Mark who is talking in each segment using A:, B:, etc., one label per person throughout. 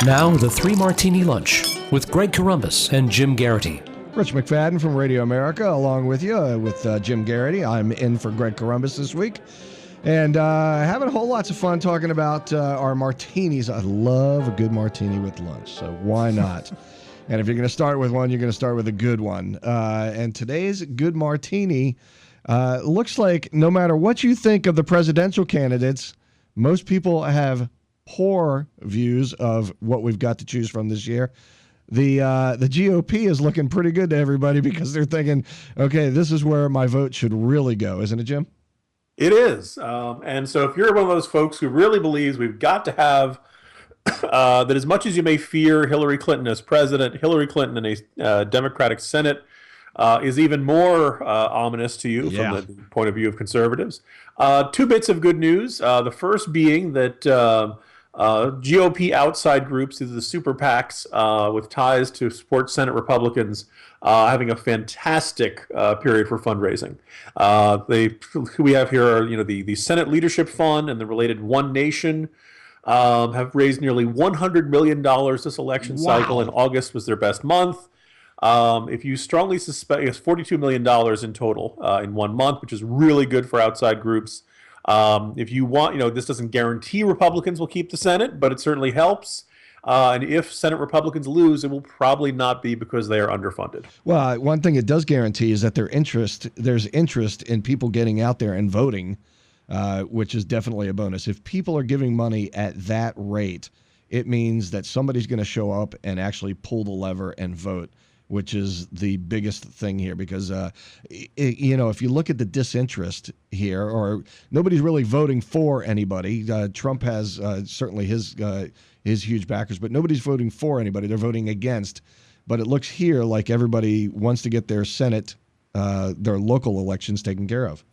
A: Now, the Three Martini Lunch with Greg Corombos and Jim Garrity.
B: Rich McFadden from Radio America, along with you, with Jim Garrity. I'm in for Greg Corombos this week. And having a whole lots of fun talking about our martinis. I love a good martini with lunch, so why not? And if you're going to start with one, you're going to start with a good one. And today's good martini looks like no matter what you think of the presidential candidates, most people have poor views of what we've got to choose from this year. The GOP is looking pretty good to everybody because they're thinking, okay, this is where my vote should really go. Isn't it, Jim?
C: It is. And so if you're one of those folks who really believes we've got to have that as much as you may fear Hillary Clinton as president, Hillary Clinton in a Democratic Senate is even more ominous to you from the point of view of conservatives. Two bits of good news. The first being that GOP outside groups, these are the super PACs with ties to support Senate Republicans, having a fantastic period for fundraising. Who we have here are the Senate Leadership Fund and the related One Nation have raised nearly $100 million this election cycle, and August was their best month. If you strongly suspect, it's $42 million in total in 1 month, which is really good for outside groups. If you want, this doesn't guarantee Republicans will keep the Senate, but it certainly helps. And if Senate Republicans lose, it will probably not be because they are underfunded.
B: Well, one thing it does guarantee is that there's interest in people getting out there and voting, which is definitely a bonus. If people are giving money at that rate, it means that somebody's going to show up and actually pull the lever and vote, which is the biggest thing here because, if you look at the disinterest here, or nobody's really voting for anybody. Trump has certainly his huge backers, but nobody's voting for anybody. They're voting against. But it looks here like everybody wants to get their Senate, their local elections taken care of.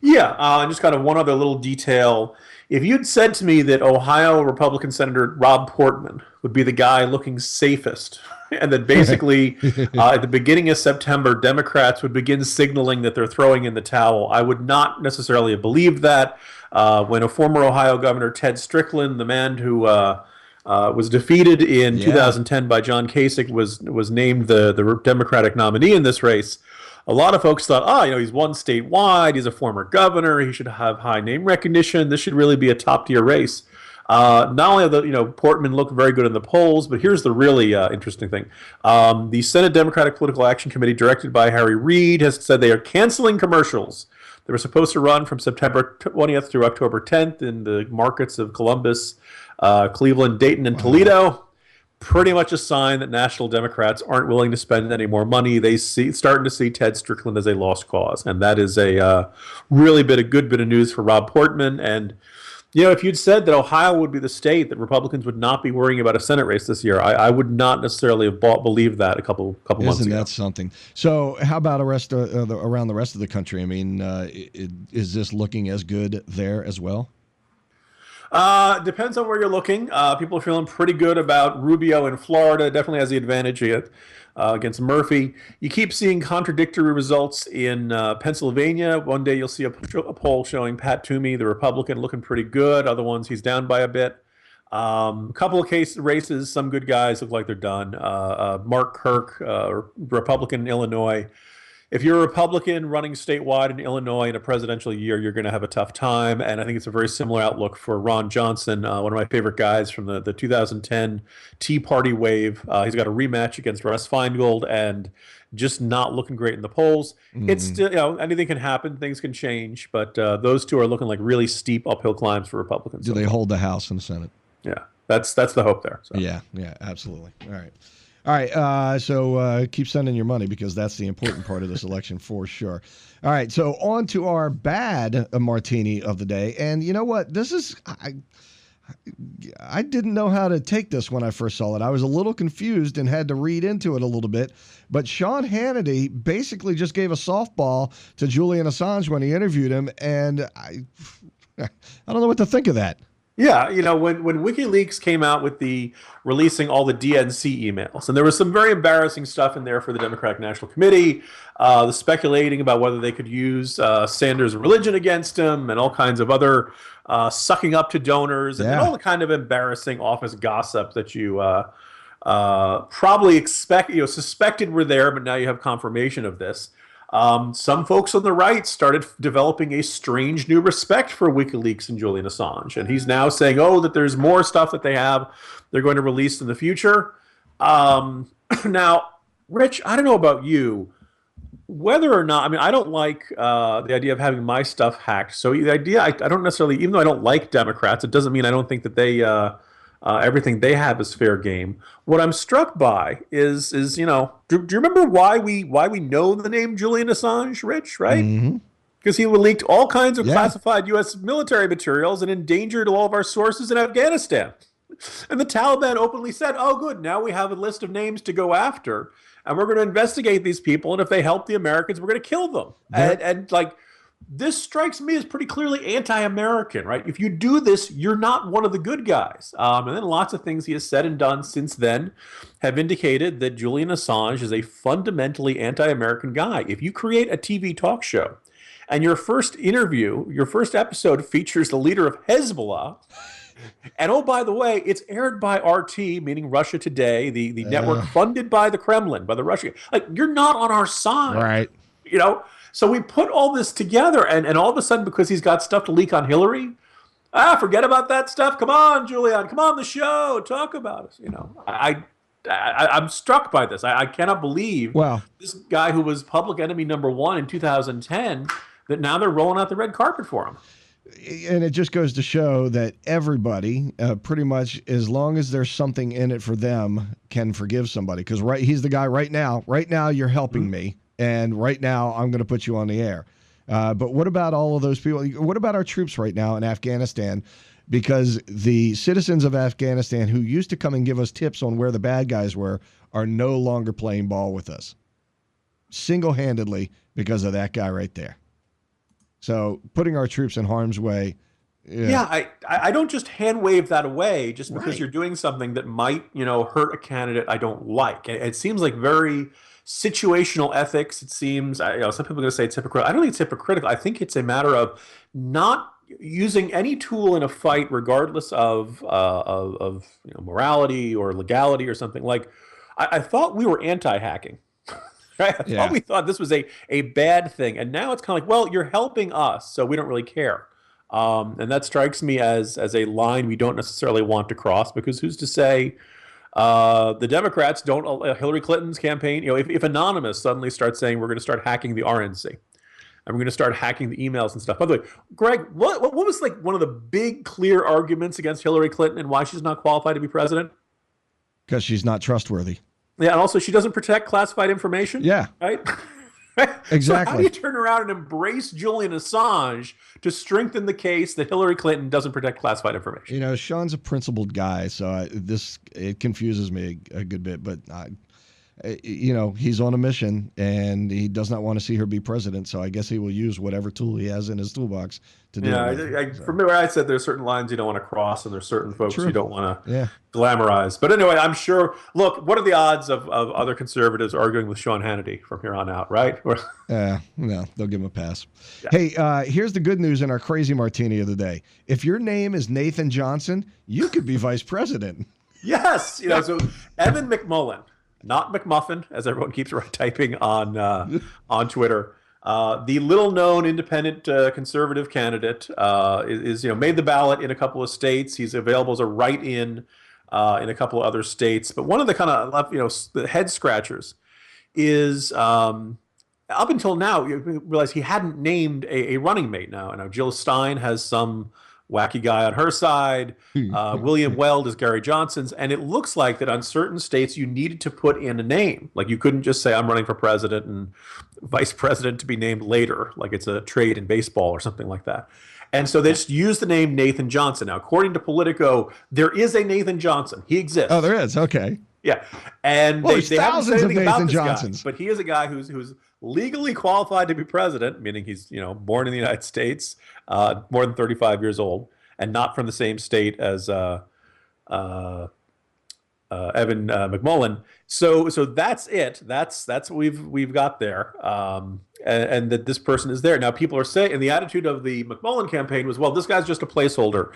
C: Yeah, and just kind of one other little detail. If you'd said to me that Ohio Republican Senator Rob Portman would be the guy looking safest, and that basically at the beginning of September, Democrats would begin signaling that they're throwing in the towel, I would not necessarily have believed that. When a former Ohio governor, Ted Strickland, the man who was defeated in 2010 by John Kasich, was named the Democratic nominee in this race, a lot of folks thought, he's won statewide, he's a former governor, he should have high name recognition, this should really be a top-tier race. Not only have Portman looked very good in the polls, but here's the really interesting thing. The Senate Democratic Political Action Committee, directed by Harry Reid, has said they are canceling commercials. They were supposed to run from September 20th through October 10th in the markets of Columbus, Cleveland, Dayton, and Toledo. Pretty much a sign that national Democrats aren't willing to spend any more money. They starting to see Ted Strickland as a lost cause, and that is a really good bit of news for Rob Portman. And if you'd said that Ohio would be the state that Republicans would not be worrying about a Senate race this year, I would not necessarily have believed that a couple months ago.
B: Isn't that something? So how about around the rest of the country? I mean, is this looking as good there as well?
C: Depends on where you're looking. People are feeling pretty good about Rubio in Florida. Definitely has the advantage against Murphy. You keep seeing contradictory results in Pennsylvania. One day you'll see a poll showing Pat Toomey, the Republican, looking pretty good. Other ones he's down by a bit. A couple of races, some good guys look like they're done. Mark Kirk, Republican in Illinois. If you're a Republican running statewide in Illinois in a presidential year, you're going to have a tough time. And I think it's a very similar outlook for Ron Johnson, one of my favorite guys from the 2010 Tea Party wave. He's got a rematch against Russ Feingold and just not looking great in the polls. It's still, anything can happen, things can change, but those two are looking like really steep uphill climbs for Republicans.
B: Do they hold the House and the Senate?
C: Yeah, that's the hope there. So.
B: Yeah, absolutely. All right, so keep sending your money because that's the important part of this election for sure. All right, so on to our bad martini of the day. And you know what? This is I didn't know how to take this when I first saw it. I was a little confused and had to read into it a little bit. But Sean Hannity basically just gave a softball to Julian Assange when he interviewed him, and I don't know what to think of that.
C: Yeah, when WikiLeaks came out with the releasing all the DNC emails, and there was some very embarrassing stuff in there for the Democratic National Committee, the speculating about whether they could use Sanders' religion against him, and all kinds of other sucking up to donors, and all the kind of embarrassing office gossip that you probably suspected were there, but now you have confirmation of this. Some folks on the right started developing a strange new respect for WikiLeaks and Julian Assange. And he's now saying, that there's more stuff that they're going to release in the future. Now, Rich, I don't know about you, whether or not, I don't like the idea of having my stuff hacked. So the idea, I don't necessarily, even though I don't like Democrats, it doesn't mean I don't think that they, everything they have is fair game. What I'm struck by is do you remember why we know the name Julian Assange, Rich? Right? Because he leaked all kinds of classified U.S. military materials and endangered all of our sources in Afghanistan. And the Taliban openly said, "Oh, good, now we have a list of names to go after, and we're going to investigate these people. And if they help the Americans, we're going to kill them." And this strikes me as pretty clearly anti-American, right? If you do this, you're not one of the good guys. And then lots of things he has said and done since then have indicated that Julian Assange is a fundamentally anti-American guy. If you create a TV talk show and your first episode features the leader of Hezbollah, and oh, by the way, it's aired by RT, meaning Russia Today, the network funded by the Kremlin, by the Russian, you're not on our side.
B: Right.
C: So we put all this together, and all of a sudden, because he's got stuff to leak on Hillary, forget about that stuff. Come on, Julian, come on the show, talk about us. I'm struck by this. I cannot believe this guy who was public enemy number one in 2010, that now they're rolling out the red carpet for him.
B: And it just goes to show that everybody, pretty much, as long as there's something in it for them, can forgive somebody. Because he's the guy right now. Right now, you're helping me. And right now, I'm going to put you on the air. But what about all of those people? What about our troops right now in Afghanistan? Because the citizens of Afghanistan who used to come and give us tips on where the bad guys were are no longer playing ball with us. Single-handedly because of that guy right there. So putting our troops in harm's way.
C: Yeah, I don't just hand wave that away just because you're doing something that might, hurt a candidate I don't like. It seems like very situational ethics. It seems, some people are going to say it's hypocritical. I don't think it's hypocritical. I think it's a matter of not using any tool in a fight, regardless of morality or legality or something. Like, I thought we were anti-hacking. Right? We thought this was a bad thing. And now it's kind of like, well, you're helping us, so we don't really care. And that strikes me as a line we don't necessarily want to cross, because who's to say the Democrats don't, Hillary Clinton's campaign, if Anonymous suddenly starts saying we're going to start hacking the RNC and we're going to start hacking the emails and stuff. By the way, Greg, what was one of the big clear arguments against Hillary Clinton and why she's not qualified to be president?
B: Because she's not trustworthy.
C: Yeah, and also she doesn't protect classified information.
B: Yeah.
C: Right?
B: Exactly.
C: So how do you turn around and embrace Julian Assange to strengthen the case that Hillary Clinton doesn't protect classified information?
B: Sean's a principled guy, so it confuses me a good bit, but he's on a mission and he does not want to see her be president, so I guess he will use whatever tool he has in his toolbox to do it.
C: For me, I said there's certain lines you don't want to cross and there's certain folks you don't want to glamorize. But anyway, I'm sure, look, what are the odds of other conservatives arguing with Sean Hannity from here on out, right?
B: No, they'll give him a pass. Yeah. Hey, here's the good news in our crazy martini of the day. If your name is Nathan Johnson, you could be vice president.
C: Yes. So Evan McMullin, not McMuffin, as everyone keeps typing on Twitter. The little-known independent conservative candidate is made the ballot in a couple of states. He's available as a write-in in a couple of other states. But one of the kind of the head scratchers is up until now you realize he hadn't named a running mate. Now Jill Stein has some wacky guy on her side. William Weld is Gary Johnson's. And it looks like that on certain states, you needed to put in a name. Like you couldn't just say, I'm running for president and vice president to be named later, like it's a trade in baseball or something like that. And so they just used the name Nathan Johnson. Now, according to Politico, there is a Nathan Johnson. He exists.
B: Oh, there is? Okay.
C: Yeah. And they haven't said anything about this
B: Johnsons.
C: guy. But he is a guy who's legally qualified to be president, meaning he's born in the United States, more than 35 years old. and not from the same state as Evan McMullin. So that's it. That's what we've got there, and that this person is there now. People are saying, and the attitude of the McMullin campaign was, well, this guy's just a placeholder.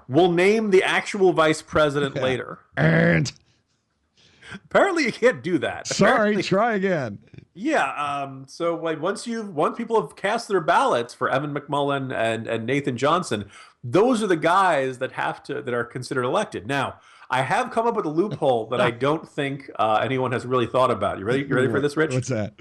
C: We'll name the actual vice president later.
B: And
C: apparently, you can't do that.
B: Sorry,
C: apparently,
B: try again.
C: Yeah. So like once people have cast their ballots for Evan McMullin and Nathan Johnson, those are the guys that are considered elected. Now, I have come up with a loophole that I don't think anyone has really thought about. You ready? You ready for this, Rich?
B: What's that?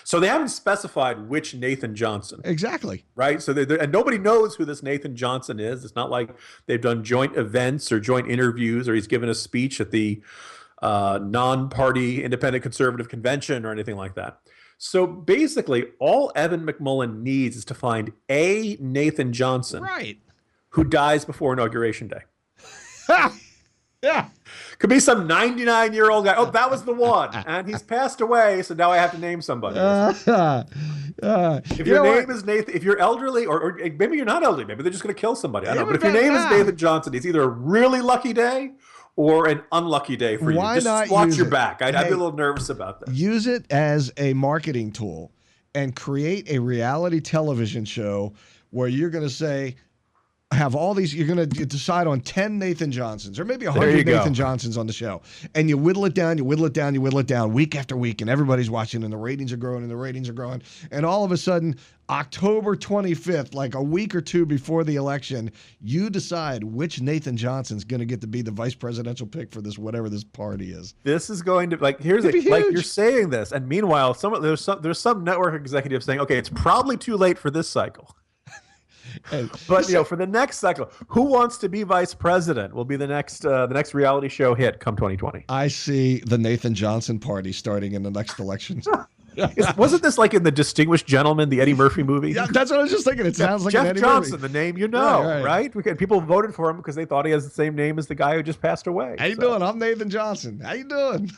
C: So they haven't specified which Nathan Johnson.
B: Exactly.
C: Right? So and nobody knows who this Nathan Johnson is. It's not like they've done joint events or joint interviews or he's given a speech at the non-party independent conservative convention or anything like that. So basically, all Evan McMullin needs is to find a Nathan Johnson who dies before Inauguration Day.
B: Yeah.
C: Could be some 99-year-old guy. Oh, that was the one. And he's passed away, so now I have to name somebody. If your name is Nathan, if you're elderly, or maybe you're not elderly, maybe they're just going to kill somebody. I don't know. But if your name is Nathan Johnson, it's either a really lucky day or an unlucky day for you.
B: Why not
C: just watch your
B: it?
C: back. I'd be a little nervous about that.
B: Use it as a marketing tool and create a reality television show where you're going to say, have all these, you're going to decide on 10 Nathan Johnsons or maybe 100 Nathan Johnsons on the show. And you whittle it down, week after week, and everybody's watching, and the ratings are growing, And all of a sudden, October 25th, like a week or two before the election, you decide which Nathan Johnson's going to get to be the vice presidential pick for this, whatever this party is.
C: This is going to, like, here's it. Like, you're saying this, and meanwhile, there's some network executive saying, okay, it's probably too late for this cycle. But for the next cycle, who wants to be vice president will be the next reality show hit come 2020.
B: I see the Nathan Johnson party starting in the next election.
C: Wasn't this like in The Distinguished Gentleman, the Eddie Murphy movie?
B: Yeah, that's what I was just thinking. It sounds like
C: Jeff
B: an Eddie
C: Johnson,
B: Murphy.
C: the name right? People voted for him because they thought he has the same name as the guy who just passed away.
B: How you doing? I'm Nathan Johnson. How you doing?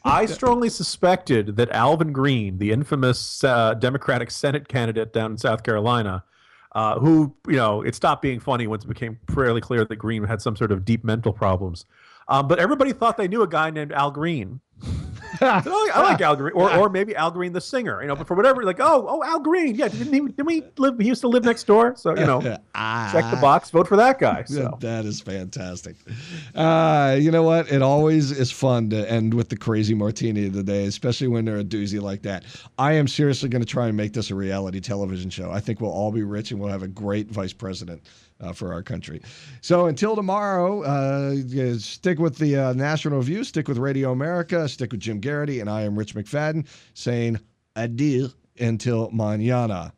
C: I strongly suspected that Alvin Green, the infamous Democratic Senate candidate down in South Carolina, who, it stopped being funny once it became fairly clear that Green had some sort of deep mental problems. But everybody thought they knew a guy named Al Green. I like Al Green, or maybe Al Green the singer, but for whatever, like, Al Green, yeah, didn't we live? He used to live next door, so check the box, vote for that guy. So
B: that is fantastic. You know what? It always is fun to end with the crazy martini of the day, especially when they're a doozy like that. I am seriously going to try and make this a reality television show. I think we'll all be rich and we'll have a great vice president for our country. So until tomorrow, stick with the National Review, stick with Radio America, stick with Jim Garrity, and I am Rich McFadden saying adieu until mañana.